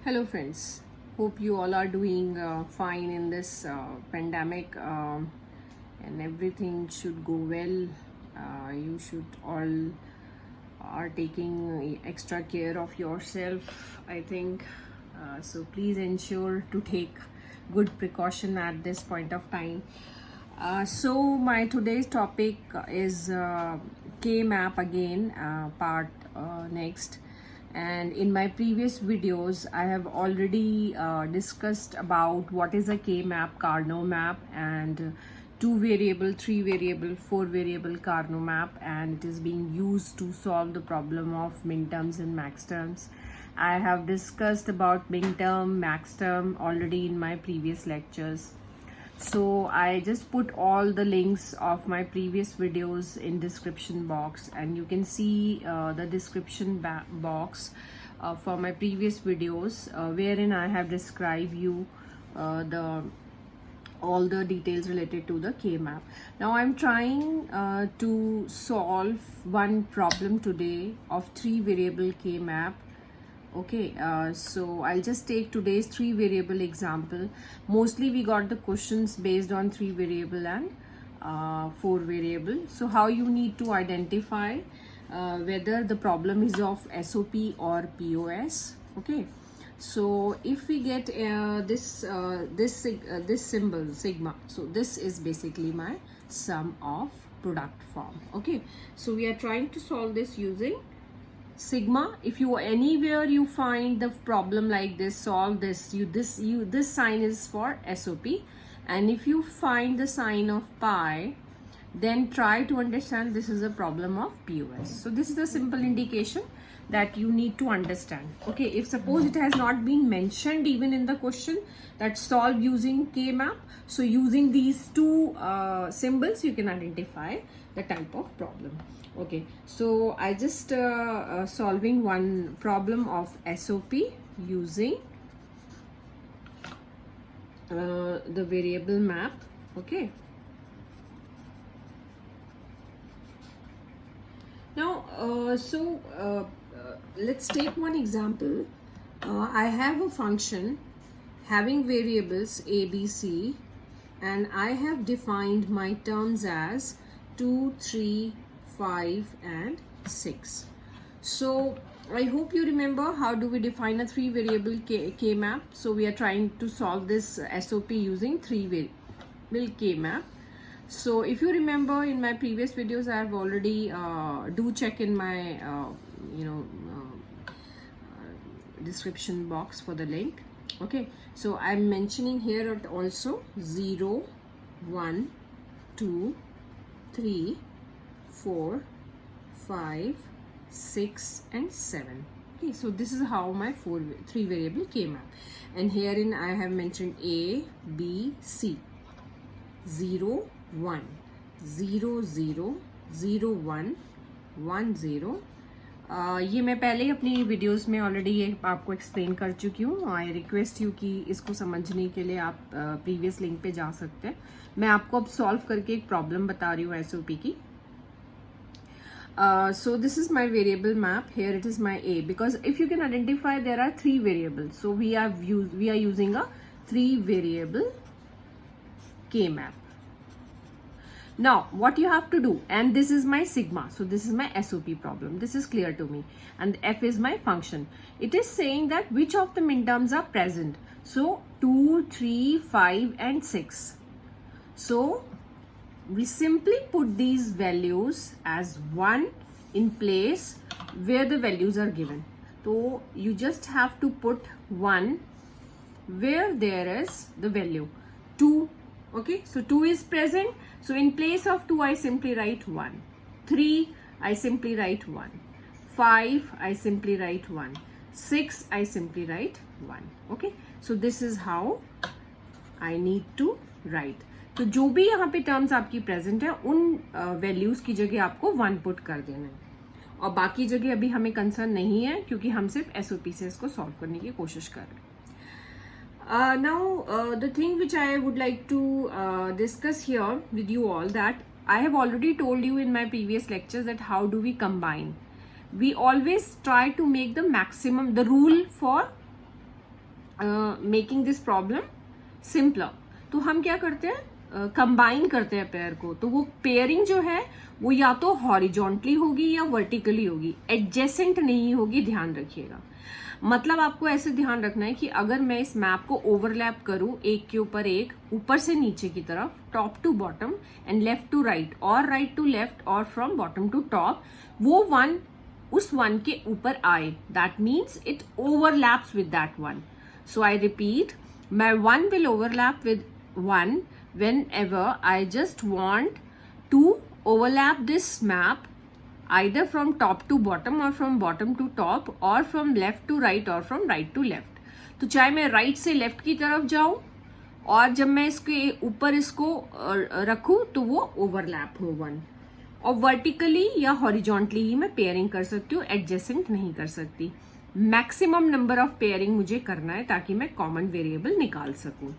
Hello, friends. Hope you all are doing fine in this pandemic, and everything should go well. You should all are taking extra care of yourself, I think. So please ensure to take good precaution at this point of time. So my today's topic is K-map again, part next. And in my previous videos I have already discussed about what is a K-map, Carnot map, and 2 variable, 3 variable, 4 variable Carnot map, and it is being used to solve the problem of min terms and max terms. I have discussed about min term, max term already in my previous lectures. So I just put all the links of my previous videos in description box, and you can see the description box for my previous videos wherein I have described you the all the details related to the K-map. Now I'm trying to solve one problem today of 3 variable K-map. Okay, so I'll just take today's 3 variable example. Mostly we got the questions based on 3 variable and 4 variable. So how you need to identify whether the problem is of SOP or POS. Okay, so if we get this symbol sigma, so this is basically my sum of product form. Okay, so we are trying to solve this using sigma. If you anywhere you find the problem like this, solve this, this sign is for SOP, and if you find the sign of pi, then try to understand this is a problem of POS. So this is a simple indication that you need to understand. Okay, if suppose it has not been mentioned even in the question that solve using K-map, so using these two symbols you can identify the type of problem. Okay, so I just solving one problem of SOP using the variable map. Okay, now let's take one example. I have a function having variables a, b, c, and I have defined my terms as 2, 3, 5 and 6. So I hope you remember how do we define a 3 variable K-map. So we are trying to solve this SOP using 3 variable K-map. So if you remember in my previous videos, I have already do check in my description box for the link. Okay, so I'm mentioning here also 0, 1, 2, 3, 4, 5, 6 and 7. Okay, so this is how my 3 variable came up, and herein I have mentioned A, B, C. 0, 1, 0, 0, 0, 1, 1, 0. ये मैं पहले ही अपनी videos में already ये आपको explain कर चुकी हूँ. आई रिक्वेस्ट यू कि इसको समझने के लिए आप प्रीवियस लिंक पे जा सकते हैं. मैं आपको अब सॉल्व करके एक प्रॉब्लम बता रही हूँ एसओपी की. So this is my variable map. Here it is my A, because if you can identify there are 3 variables, so we are using a 3 variable K-map. Now what you have to do, and this is my sigma, so this is my SOP problem, this is clear to me, and F is my function. It is saying that which of the minterms are present, so 2, 3, 5 and 6. So we simply put these values as 1 in place where the values are given. So you just have to put 1 where there is the value 2. Okay, so 2 is present, so in place of 2 I simply write 1. 3 I simply write 1. 5 I simply write 1. 6 I simply write 1. Okay, so this is how I need to write. तो जो भी यहाँ पे terms आपकी present है उन values की जगह आपको 1 पुट कर देना है, और बाकी जगह अभी हमें कंसर्न नहीं है क्योंकि हम सिर्फ एसओपी से इसको सॉल्व करने की कोशिश कर रहे हैं. Now the thing which I would like to discuss here with you all, that I have already told you in my previous lectures that how do we combine. We always try to make the maximum, the rule for making this problem simpler. तो हम क्या करते हैं, combine करते हैं pair को। तो वो पेयरिंग जो है वो या तो हॉरिजॉन्टली होगी या वर्टिकली होगी, एडजेसेंट नहीं होगी, ध्यान रखिएगा। मतलब आपको ऐसे ध्यान रखना है कि अगर मैं इस मैप को ओवरलैप करूं एक के ऊपर एक, ऊपर से नीचे की तरफ, top to bottom and left to right और राइट टू लेफ्ट और फ्रॉम बॉटम टू टॉप, वो वन उस वन के ऊपर आए, that means it overlaps with that one. So I repeat, my one will overlap with one whenever I just want to overlap this map either from top to bottom or from bottom to top or from left to right or from right to left। तो चाहे मैं right से left की तरफ जाऊं और जब मैं इसके ऊपर इसको रखूं तो वो ओवरलैप हो वन, और वर्टिकली या हॉरिजॉन्टली ही मैं पेयरिंग कर सकती हूँ, एडजेसेंट नहीं कर सकती। मैक्सिमम नंबर ऑफ पेयरिंग मुझे करना है ताकि मैं कॉमन वेरिएबल निकाल सकूं।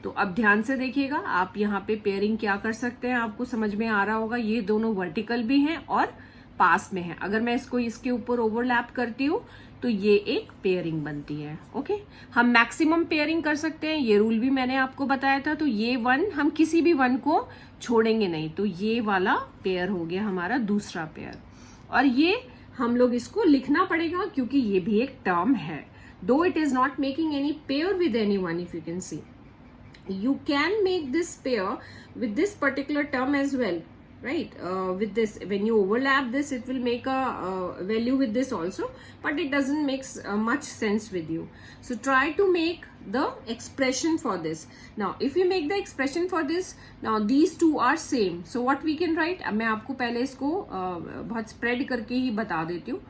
तो अब ध्यान से देखिएगा, आप यहाँ पे पेयरिंग क्या कर सकते हैं, आपको समझ में आ रहा होगा। ये दोनों वर्टिकल भी हैं और पास में है। अगर मैं इसको इसके ऊपर ओवरलैप करती हूँ तो ये एक पेयरिंग बनती है। ओके, हम मैक्सिमम पेयरिंग कर सकते हैं, ये रूल भी मैंने आपको बताया था। तो ये वन, हम किसी भी वन को छोड़ेंगे नहीं, तो ये वाला पेयर हो गया हमारा दूसरा पेयर। और ये हम लोग इसको लिखना पड़ेगा क्योंकि ये भी एक टर्म है, दो it is not making any pair with any one. If you can see, you can make this pair with this particular term as well, right? With this, when you overlap this, it will make a value with this also, but it doesn't make much sense with you. So try to make the expression for this. Now if you make the expression for this, now these two are same, so what we can write, अब मैं आपको पहले इसको बहुत spread करके ही बता देती हूँ।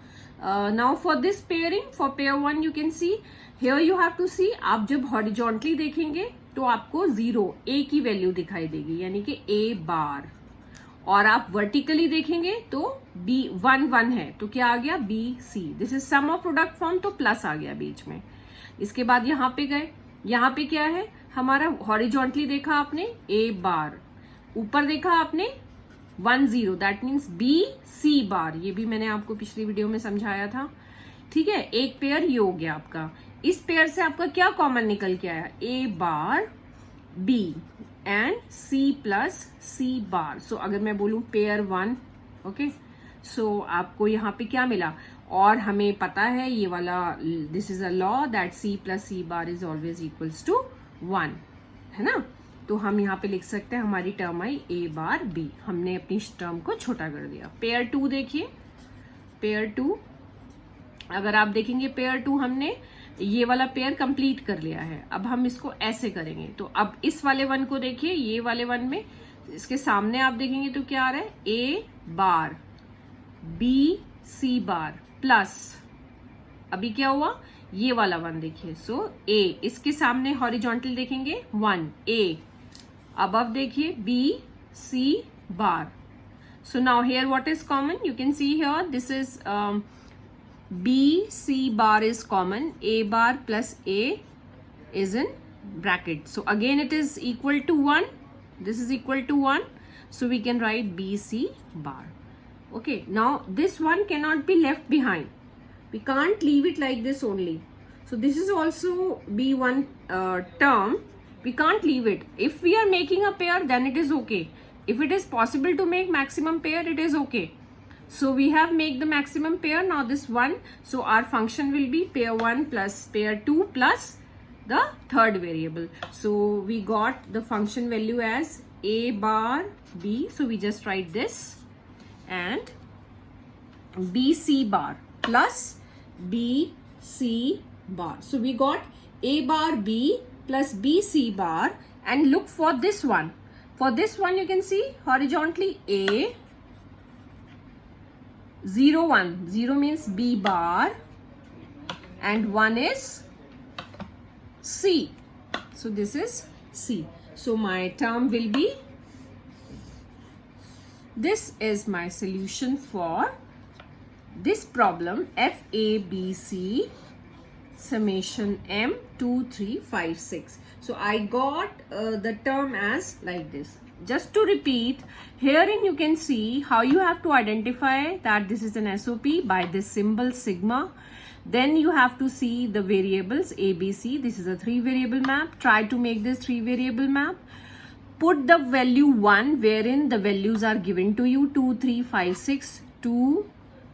Now for this pairing, for pair 1 you can see here, you have to see, आप जब horizontally देखेंगे तो आपको 0 a की वैल्यू दिखाई देगी, यानी कि a बार, और आप वर्टिकली देखेंगे तो b 1 1 है, तो क्या आ गया b c। This is sum of product form, तो प्लस आ गया बीच में। इसके बाद यहाँ पे गए, यहाँ पे क्या है हमारा, हॉरिजॉन्टली देखा आपने a बार, ऊपर देखा आपने 1 0, दैट मीन्स b c बार। ये भी मैंने आपको पिछली वीडियो में समझाया था, ठीक है। एक पेयर ये हो गया आपका। इस पेयर से आपका क्या कॉमन निकल के आया, a bar b and c plus c बार। सो अगर मैं बोलूं पेयर 1, ओके, सो आपको यहाँ पे क्या मिला, और हमें पता है ये वाला, this is a law that c plus c bar is always equals to 1, है ना। तो हम यहाँ पे लिख सकते हैं हमारी term I a bar b, हमने अपनी टर्म को छोटा कर दिया। पेयर 2 देखिए, पेयर 2, अगर आप देखेंगे पेयर 2 हमने ये वाला पेयर कंप्लीट कर लिया है। अब हम इसको ऐसे करेंगे, तो अब इस वाले वन को देखिए, ये वाले वन में इसके सामने आप देखेंगे तो क्या आ रहा है, a bar b c bar plus, अभी क्या हुआ, ये वाला वन देखिए, सो a, इसके सामने हॉरिजॉन्टल देखेंगे 1 a, अबव देखिए b c bar. So now here what is common, you can see here, this is b c bar is common, a bar plus a is in bracket, so again it is equal to 1, this is equal to 1, so we can write b c bar. Okay, now this one cannot be left behind, we can't leave it like this only, so this is also b1 term, we can't leave it. If we are making a pair, then it is okay. If it is possible to make maximum pair, it is okay. So we have make the maximum pair, now this one, so our function will be pair 1 plus pair 2 plus the third variable. So we got the function value as a bar b, so we just write this, and bc bar plus bc bar. So we got a bar b plus bc bar, and look for this one. For this one you can see horizontally a 0 1, 0 means b bar and 1 is c, so this is c. So my term will be, this is my solution for this problem FABC summation M 2 3 5 6. So I got the term as like this. Just to repeat, herein you can see how you have to identify that this is an SOP by this symbol sigma. Then you have to see the variables A, B, C. This is a 3 variable map. Try to make this 3 variable map. Put the value 1 wherein the values are given to you, 2, 3, 5, 6, 2,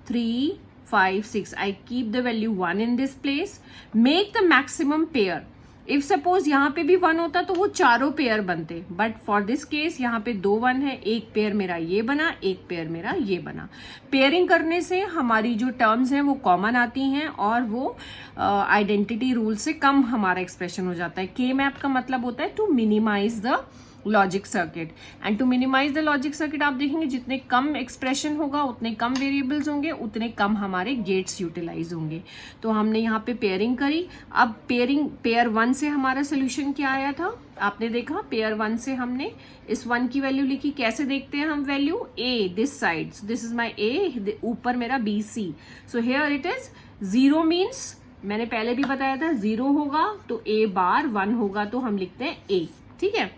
3, 5, 6. I keep the value 1 in this place. Make the maximum pair. If suppose यहाँ पे भी 1 होता तो वो चारों pair बनते, but for this case यहाँ पे 2 1 है, एक पेयर मेरा ये बना, एक पेयर मेरा ये बना. पेयरिंग करने से हमारी जो टर्म्स हैं वो कॉमन आती हैं और वो आइडेंटिटी रूल से कम हमारा एक्सप्रेशन हो जाता है. के मैप का मतलब होता है to minimize the logic circuit, and to minimize the logic circuit आप देखेंगे जितने कम एक्सप्रेशन होगा उतने कम वेरिएबल्स होंगे, उतने कम हमारे गेट्स यूटिलाइज होंगे. तो हमने यहाँ पे पेयरिंग करी. अब पेयर 1 से हमारा सोल्यूशन क्या आया था आपने देखा. पेयर 1 से हमने इस 1 की वैल्यू लिखी. कैसे देखते हैं हम value, A this side, so this is my A, ऊपर मेरा B C. So here it is 0 means मैंने पहले भी बताया था 0 होगा तो ए बार, 1 होगा तो हम लिखते हैं ए. ठीक है,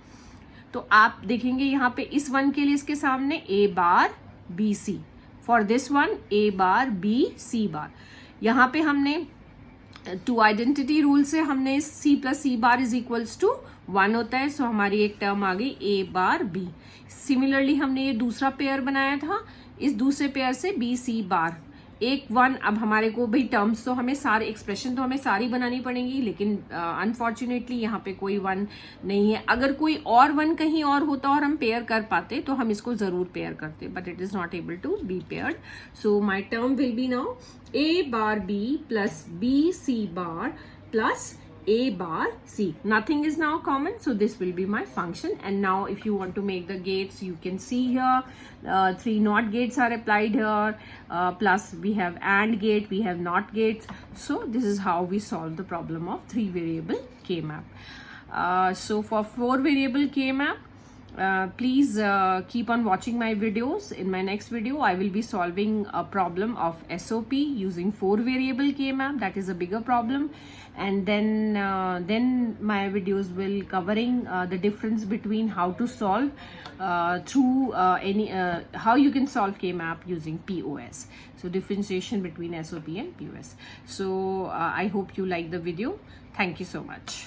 तो आप देखेंगे यहाँ पे इस 1 के लिए इसके सामने A bar B C. For this one A bar B C bar. यहाँ पे हमने टू आइडेंटिटी रूल से हमने C plus C bar is equals to 1 होता है. सो हमारी एक टर्म आ गई ए बार बी. सिमिलरली हमने ये दूसरा पेयर बनाया था, इस दूसरे पेयर से बी सी बार एक 1. अब हमारे को भाई टर्म्स तो हमें सारे एक्सप्रेशन तो हमें सारी बनानी पड़ेंगी, लेकिन अनफॉर्चुनेटली यहाँ पे कोई 1 नहीं है. अगर कोई और 1 कहीं और होता और हम पेयर कर पाते तो हम इसको जरूर पेयर करते, but it is not able to be paired. So my term will be now a bar b plus b C bar plus A bar C. Nothing is now common, so this will be my function. And now if you want to make the gates, you can see here 3 NOT gates are applied here, plus we have AND gate, we have NOT gates. So this is how we solve the problem of 3 variable K map. So for 4 variable K map, please keep on watching my videos. In my next video I will be solving a problem of SOP using 4 variable K map. That is a bigger problem, and then my videos will covering the difference between how to solve through how you can solve K map using POS. So differentiation between SOP and POS. So I hope you like the video. Thank you so much.